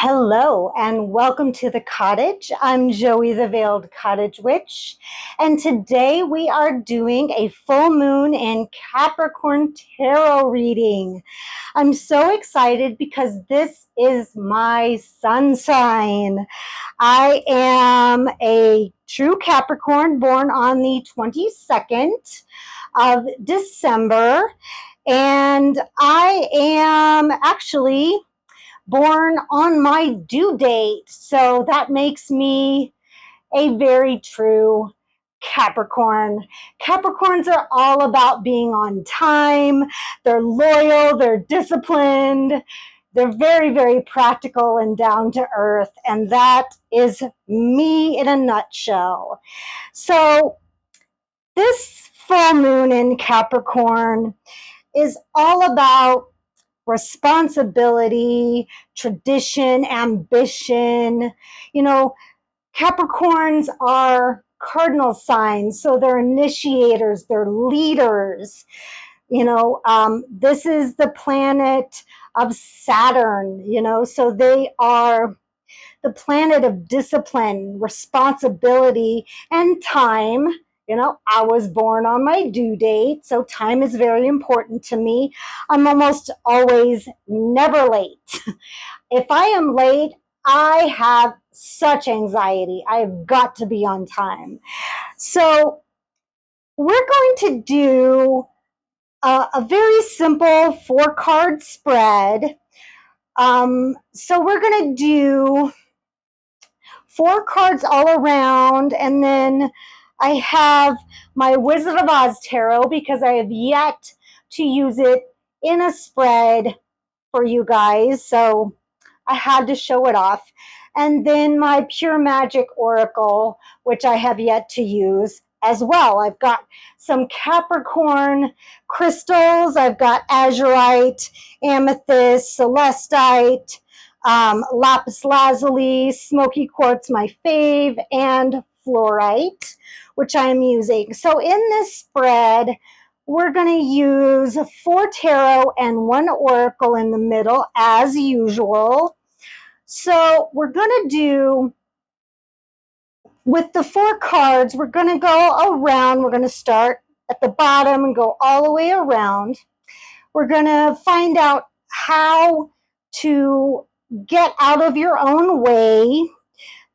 Hello and welcome to the cottage. I'm Joey the Veiled Cottage Witch, and today we are doing a full moon in Capricorn tarot reading. I'm so excited because this is my sun sign. I am a true Capricorn born on the 22nd of December, and I am actually born on my due date. So that makes me a very true Capricorn. Capricorns are all about being on time. They're loyal, they're disciplined, they're very, very practical and down to earth. And that is me in a nutshell. So this full moon in Capricorn is all about responsibility, tradition, ambition. You know, Capricorns are cardinal signs, so they're initiators, they're leaders. This is the planet of Saturn, so they are the planet of discipline, responsibility, and time. I was born on my due date, so time is very important to me. I'm almost always never late. If I am late, I have such anxiety. I've got to be on time. So we're going to do a very simple 4-card spread. So we're going to do 4 cards all around, and then I have my Wizard of Oz tarot because I have yet to use it in a spread for you guys, so I had to show it off. And then my Pure Magic Oracle, which I have yet to use as well. I've got some Capricorn crystals. I've got azurite, amethyst, celestite, lapis lazuli, smoky quartz, my fave, and fluorite, which I am using. So in this spread, we're going to use 4 tarot and 1 oracle in the middle, as usual. So we're going to do, with the 4 cards, we're going to go around. We're going to start at the bottom and go all the way around. We're going to find out how to get out of your own way,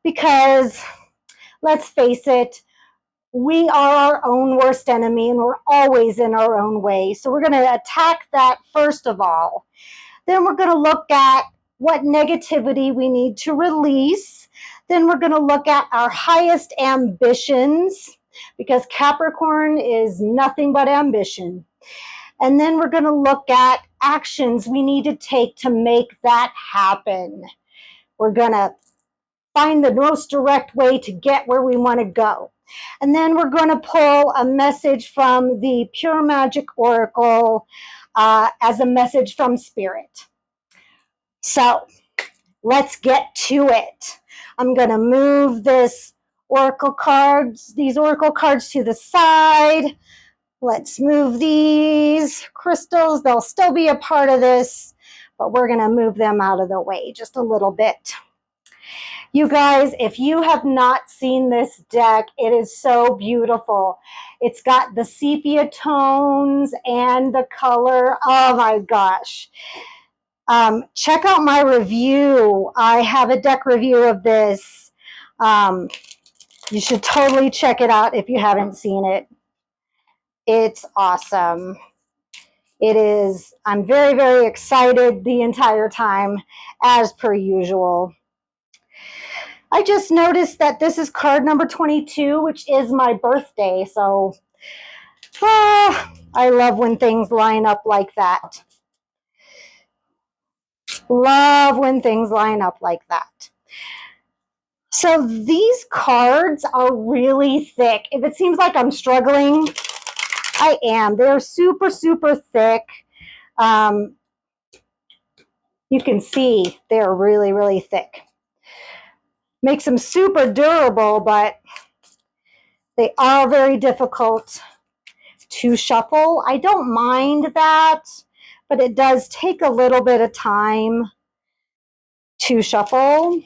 because let's face it, we are our own worst enemy and we're always in our own way. So we're going to attack that first of all. Then we're going to look at what negativity we need to release. Then we're going to look at our highest ambitions, because Capricorn is nothing but ambition. And then we're going to look at actions we need to take to make that happen. We're going to find the most direct way to get where we want to go. And then we're going to pull a message from the Pure Magic Oracle as a message from Spirit. So let's get to it. I'm going to move these oracle cards to the side. Let's move these crystals. They'll still be a part of this, but we're going to move them out of the way just a little bit. You guys, if you have not seen this deck, it is so beautiful. It's got the sepia tones and the color. Oh my gosh. Check out my review. I have a deck review of this. You should totally check it out if you haven't seen it. It's awesome. It is. I'm very, very excited the entire time, as per usual. I just noticed that this is card number 22, which is my birthday. So I love when things line up like that. Love when things line up like that. So these cards are really thick. If it seems like I'm struggling, I am. They're super, super thick. You can see they're really, really thick. Makes them super durable, but they are very difficult to shuffle. I don't mind that, but it does take a little bit of time to shuffle.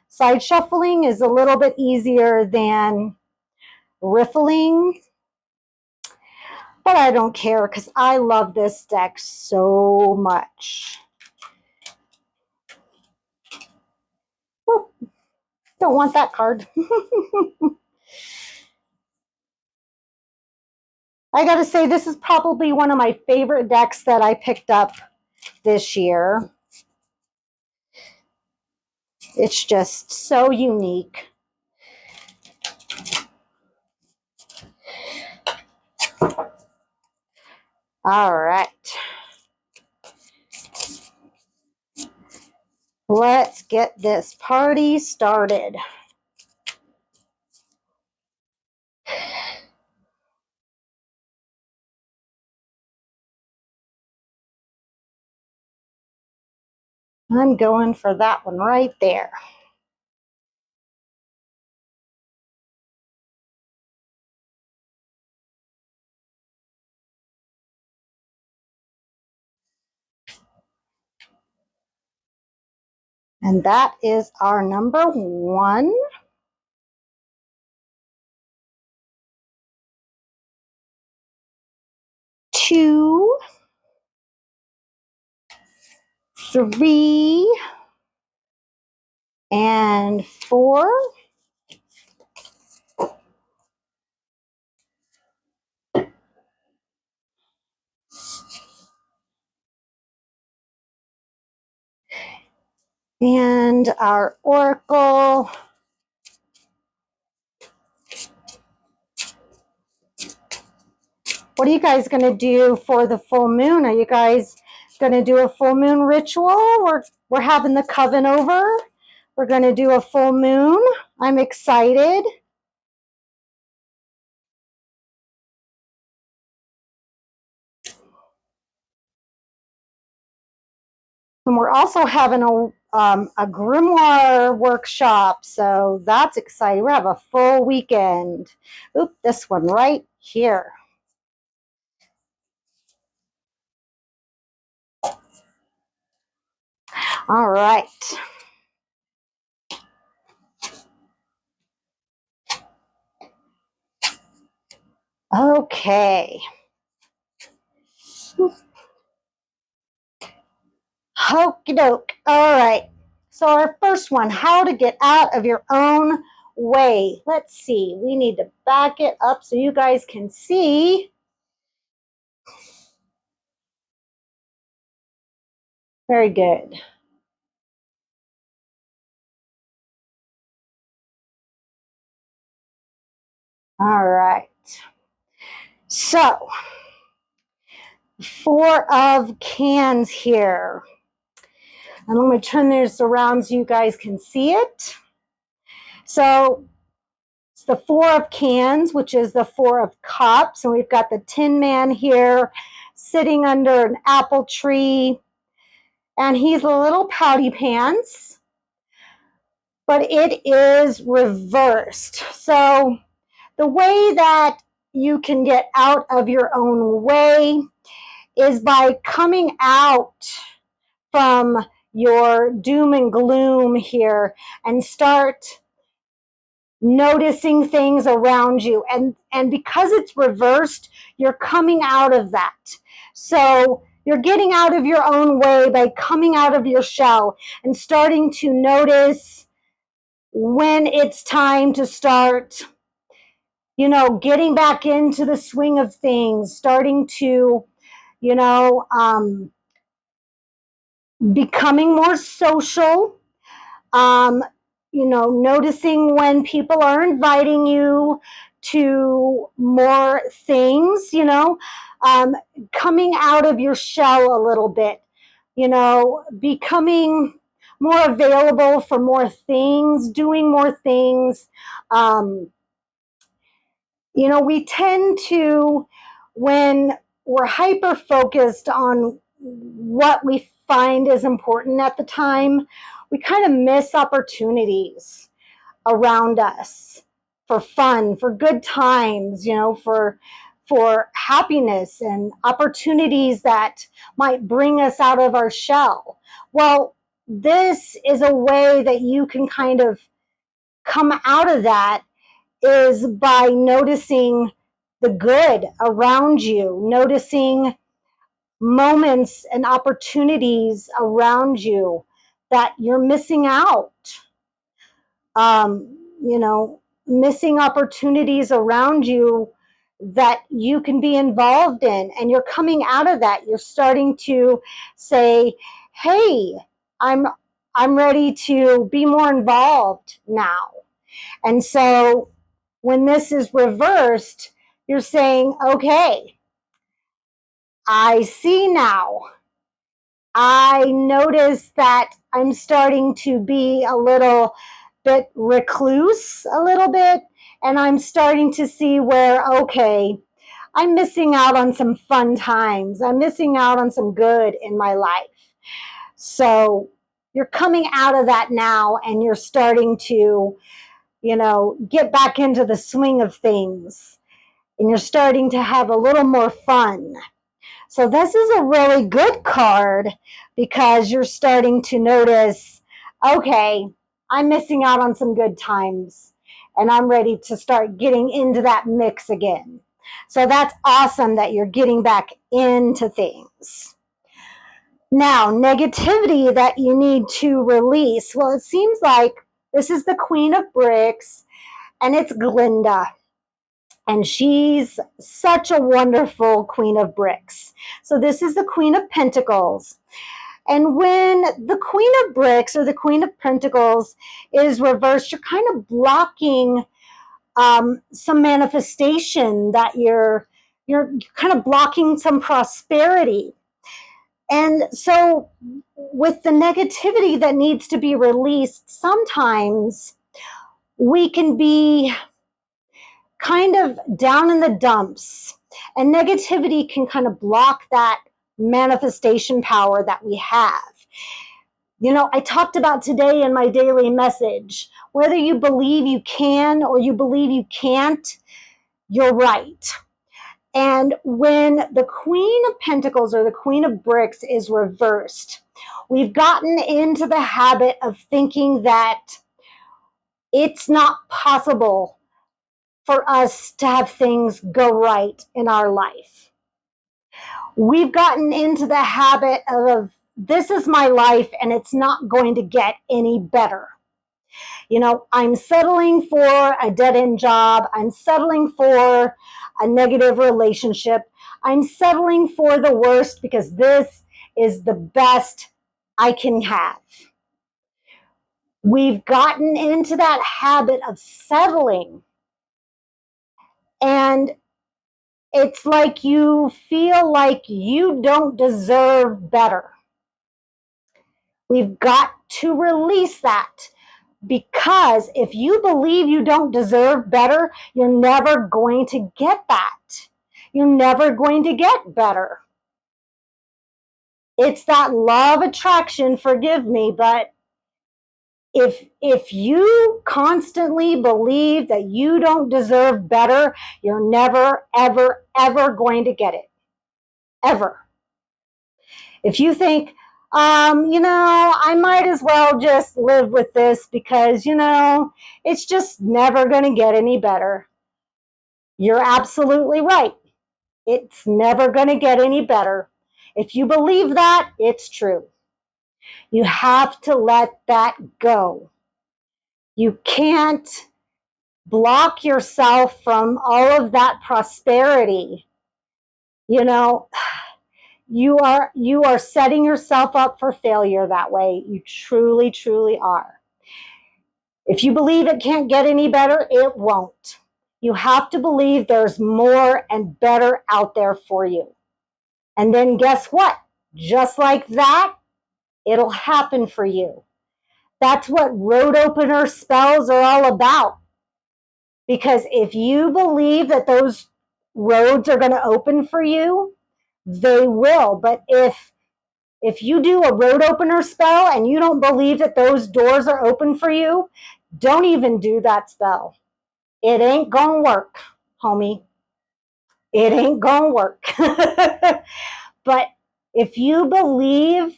Side shuffling is a little bit easier than riffling, but I don't care because I love this deck so much. Whoop, don't want that card. I gotta say, this is probably one of my favorite decks that I picked up this year. It's just so unique. All right. Let's get this party started. I'm going for that one right there. And that is our number 1. 2, 3, and 4. And our oracle. What are you guys going to do for the full moon? Are you guys going to do a full moon ritual? We're having the coven over. We're going to do a full moon. I'm excited. And we're also having a grimoire workshop, so that's exciting. We have a full weekend. Oop, this one right here. All right. Okay. Okey doke. All right. So our first one, how to get out of your own way. Let's see. We need to back it up so you guys can see. Very good. All right. So, 4 of cans here. And I'm going to turn this around so you guys can see it. So it's the 4 of cans, which is the 4 of cups. And we've got the Tin Man here sitting under an apple tree. And he's a little pouty pants, but it is reversed. So the way that you can get out of your own way is by coming out from your doom and gloom here and start noticing things around you. And because it's reversed, you're coming out of that. So you're getting out of your own way by coming out of your shell and starting to notice when it's time to start, getting back into the swing of things, starting to, becoming more social, noticing when people are inviting you to more things, coming out of your shell a little bit, becoming more available for more things, doing more things. We tend to, when we're hyper focused on what we find is important at the time, we kind of miss opportunities around us for fun, for good times, for happiness and opportunities that might bring us out of our shell. Well, this is a way that you can kind of come out of that, is by noticing the good around you, noticing moments and opportunities around you that you're missing out. You know, missing opportunities around you that you can be involved in, and you're coming out of that. You're starting to say, hey, I'm ready to be more involved now. And so when this is reversed, you're saying, okay, I see now. I notice that I'm starting to be a little bit recluse, a little bit, and I'm starting to see where, okay, I'm missing out on some fun times. I'm missing out on some good in my life. So you're coming out of that now, and you're starting to, you know, get back into the swing of things, and you're starting to have a little more fun. So this is a really good card, because you're starting to notice, okay, I'm missing out on some good times, and I'm ready to start getting into that mix again. So that's awesome that you're getting back into things. Now, negativity that you need to release. Well, it seems like this is the Queen of Bricks, and it's Glinda. And she's such a wonderful Queen of Bricks. So this is the Queen of Pentacles. And when the Queen of Bricks or the Queen of Pentacles is reversed, you're kind of blocking some manifestation, that you're kind of blocking some prosperity. And so with the negativity that needs to be released, sometimes we can be kind of down in the dumps, and negativity can kind of block that manifestation power that we have. You know, I talked about today in my daily message, whether you believe you can or you believe you can't, you're right. And when the Queen of Pentacles or the Queen of Bricks is reversed, we've gotten into the habit of thinking that it's not possible for us to have things go right in our life. We've gotten into the habit of, this is my life and it's not going to get any better. You know, I'm settling for a dead-end job. I'm settling for a negative relationship. I'm settling for the worst because this is the best I can have. We've gotten into that habit of settling, and it's like you feel like you don't deserve better. We've got to release that, because if you believe you don't deserve better, you're never going to get that. You're never going to get better. It's that law of attraction, forgive me, but if you constantly believe that you don't deserve better, you're never, ever, ever going to get it. Ever. If you think, you know, I might as well just live with this because, you know, it's just never going to get any better, you're absolutely right. It's never going to get any better. If you believe that, it's true. You have to let that go. You can't block yourself from all of that prosperity. You know, you are setting yourself up for failure that way. You truly, truly are. If you believe it can't get any better, it won't. You have to believe there's more and better out there for you. And then guess what? Just like that, it'll happen for you. That's what road opener spells are all about. Because if you believe that those roads are going to open for you, they will. But if you do a road opener spell and you don't believe that those doors are open for you, don't even do that spell. It ain't going to work, homie. It ain't going to work. But if you believe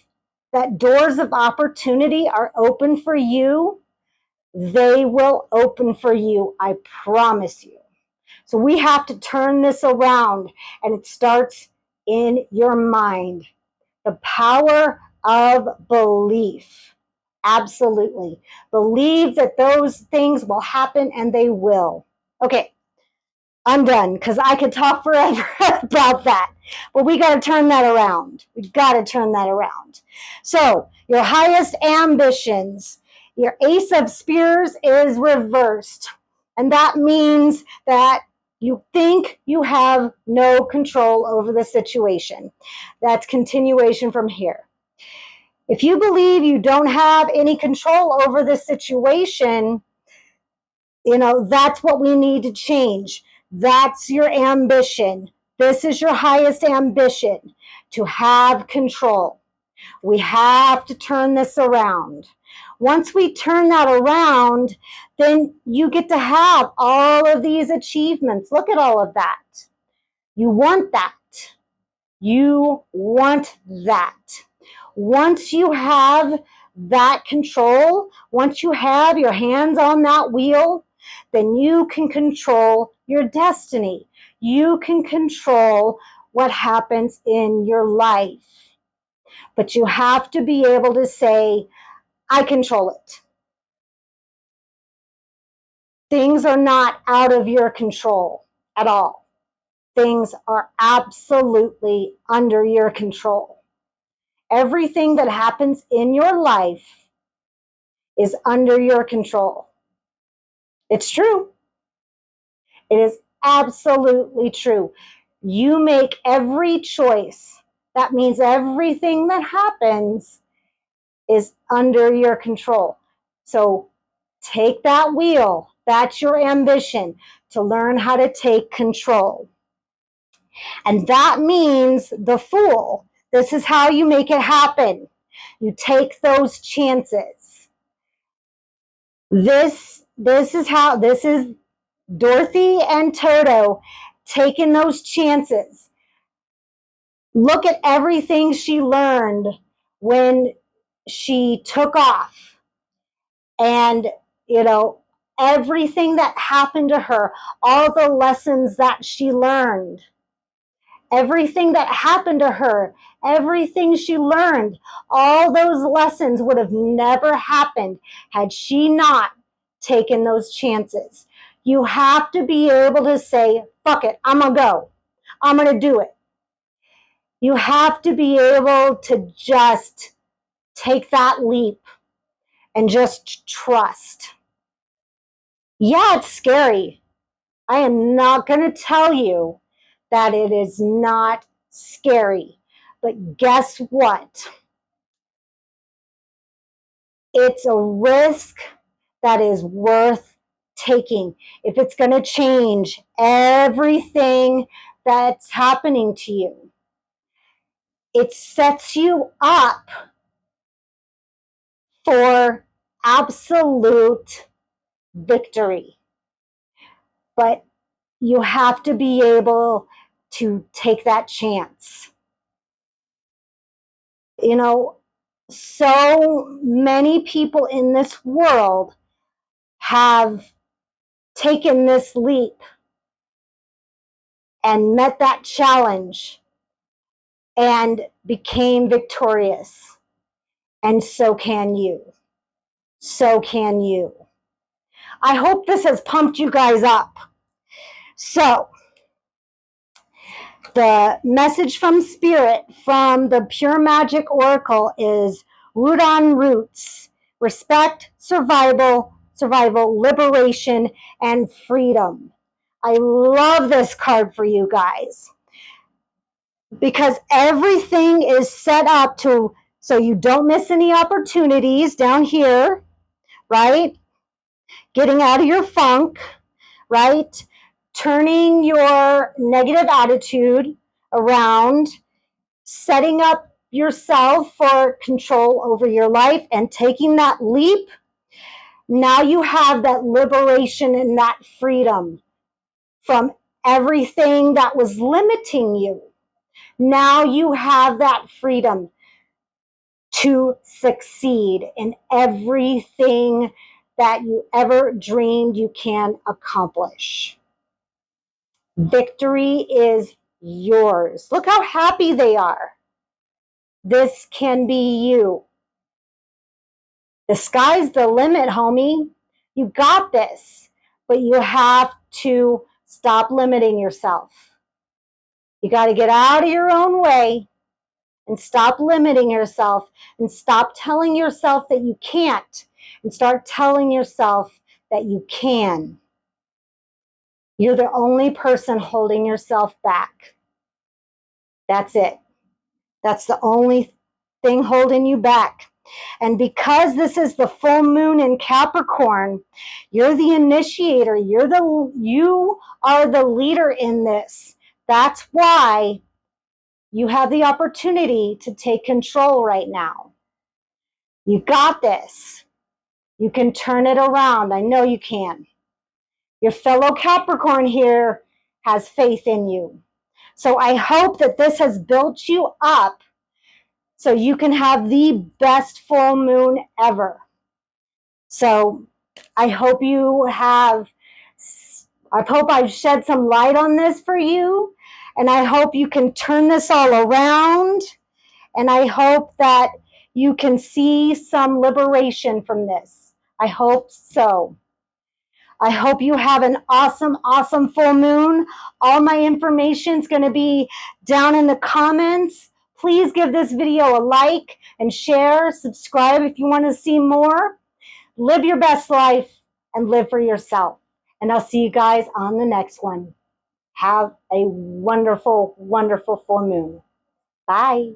that doors of opportunity are open for you, they will open for you. I promise you. So we have to turn this around, and it starts in your mind. The power of belief. Absolutely. Believe that those things will happen, and they will. Okay, I'm done because I could talk forever about that. But we got to turn that around. We got to turn that around. So, your highest ambitions, your Ace of Spears is reversed. And that means that you think you have no control over the situation. That's continuation from here. If you believe you don't have any control over the situation, that's what we need to change. That's your ambition. This is your highest ambition, to have control. We have to turn this around. Once we turn that around, then you get to have all of these achievements. Look at all of that. You want that. You want that. Once you have that control, once you have your hands on that wheel, then you can control your destiny. You can control what happens in your life. But you have to be able to say, I control it. Things are not out of your control at all. Things are absolutely under your control. Everything that happens in your life is under your control. It's true. It is absolutely true. You make every choice. That means everything that happens is under your control. So take that wheel. That's your ambition, to learn how to take control. And that means the Fool. This is how you make it happen. You take those chances. This is Dorothy and Toto taking those chances. Look at everything she learned when she took off. And, everything that happened to her, all the lessons that she learned, everything that happened to her, everything she learned, all those lessons would have never happened had she not taken those chances. You have to be able to say, fuck it, I'm going to go. I'm going to do it. You have to be able to just take that leap and just trust. Yeah, it's scary. I am not going to tell you that it is not scary. But guess what? It's a risk that is worth taking. If it's going to change everything that's happening to you, it sets you up for absolute victory. But you have to be able to take that chance. So many people in this world have taken this leap and met that challenge and became victorious. And so can you. So can you. I hope this has pumped you guys up. So, the message from Spirit from the Pure Magic Oracle is root on roots, respect, survival, liberation, and freedom. I love this card for you guys because everything is set up so you don't miss any opportunities down here, right? Getting out of your funk, right? Turning your negative attitude around, setting up yourself for control over your life and taking that leap. Now you have that liberation and that freedom from everything that was limiting you. Now you have that freedom to succeed in everything that you ever dreamed you can accomplish. Victory is yours. Look how happy they are. This can be you. The sky's the limit, homie. You got this, but you have to stop limiting yourself. You got to get out of your own way and stop limiting yourself and stop telling yourself that you can't and start telling yourself that you can. You're the only person holding yourself back. That's it. That's the only thing holding you back. And because this is the full moon in Capricorn, you're the initiator. You are the leader in this. That's why you have the opportunity to take control right now. You got this. You can turn it around. I know you can. Your fellow Capricorn here has faith in you. So I hope that this has built you up so you can have the best full moon ever. So I hope I've shed some light on this for you, and I hope you can turn this all around, and I hope that you can see some liberation from this. I hope so. I hope you have an awesome, awesome full moon. All my information is going to be down in the comments. Please give this video a like and share. Subscribe if you want to see more. Live your best life and live for yourself. And I'll see you guys on the next one. Have a wonderful, wonderful full moon. Bye.